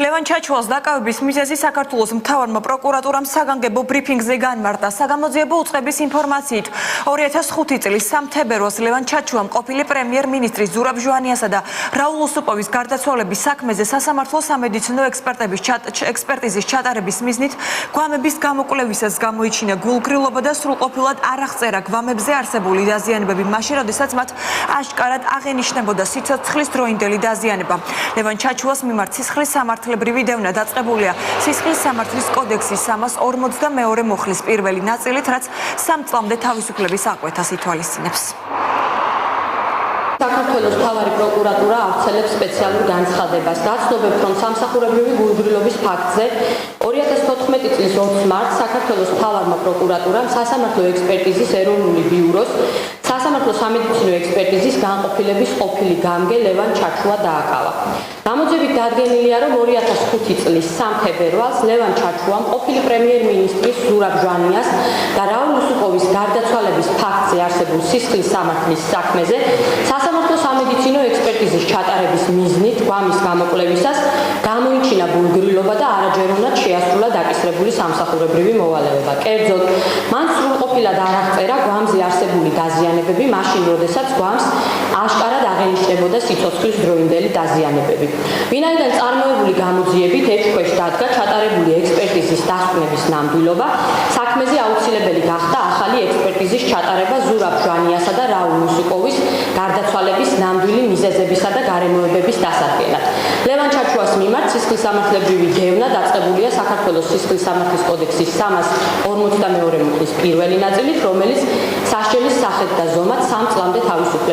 ლევან ჩაჩუალს დაკავების მიზეზი საქართველოს მთავარმა პროკურატურამ საგანგებო ბრიფინგზე განმარტა. საგამოძიებო უწყების ინფორმაციით 2005 წლის 3 თებერვალს ლევან ჩაჩუამ ყოფილი პრემიერ-მინისტრის ზურაბ ჟვანიასა და რაულ უსუპოვის გარდაცვალების საქმეზე სასამართლო სამედიცინო ექსპერტიზის ჩატარების მიზნით გვამების გამოკვლევისას გამოიჩინა გულგრილობა და სრულყოფილად არ აღწერა გვამებზე არსებული დაზიანებები მაშინ, როდესაც მათ აშკარად აღენიშნებოდა სიცოცხლის დროინდელი დაზიანება. ლევან ჩაჩუას მიმართ სისხლის სამართლებრივი დევნა დაწყებულია სისხლის სამართლის კოდექსის 342 მოხლის პირველი ნაწილით, რაც 3 წლამდე თავისუფლების აღკვეთას ითვალისწინებს. საქართველოს მთავარი პროკურატურა ავრცელებს სპეციალურ განცხადებას. გაცნობებთ, რომ სამსახურებრივი გულგრილობის ფაქტზე 2014 წლის 20 მარტს საქართველოს მთავარმა პროკურატურამ სასამართლო ექსპერტიზის ეროვნული ბიუროს სასამართლო სამედიცინო ექსპერტიზის განყოფილების ყოფილი გამგე ლევან ჩაჩუა დააკავა. გამოძებით დადგენილია, რომ 2005 წლის 3 თებერვალს ლევან ჩაჩუამ ყოფილი პრემიერ-მინისტრის ზურაბ ჟვანიას და რაულ უსუპოვის გარდაცვალების ფაქტზე არსებულ სისხლის სამართლის საქმეზე სასამართლო სამედიცინო ექსპერტიზის ჩატარების მიზნით გვამის გამოკვლევისას გამოიჩინა გულგრილობა და არაჯეროვნად შეასრულა დაკისრებული სამსახურებრივი მოვალეობა. კერძოდ, მან სრულყოფილად არ აღწერა გვამზე არსებული დაზიანებები მაშინ, როდესაც გვამს აშკარად აღენიშნებოდა სიცოცხლის დროინდელი დაზიანებები. ვინაიდან წარმოებული გამოძიებით ეჭქვეშ დადგა ჩატარებული ექსპერტიზის დასკვნების ნამდვილობა, საქმეზე აუცილებელი გახდა ახალი ექსპერტიზის ჩატარება ზურაბ ჟვანიასა და რაულ უსუპოვის გარდაცვალების ნამდვილი მიზეზებისა და გარემოებების დასადგენად. ლევან ჩაჩუას მიმართ სისხლის სამართლებრივი დევნა დაწყებულია საქართველოს სისხლის სამართლის კოდექსის 342 მოხლის პირველი ნაწილით, რომელიც სასჯელის სახით და ზომად 3 წლამდე თავისუფლების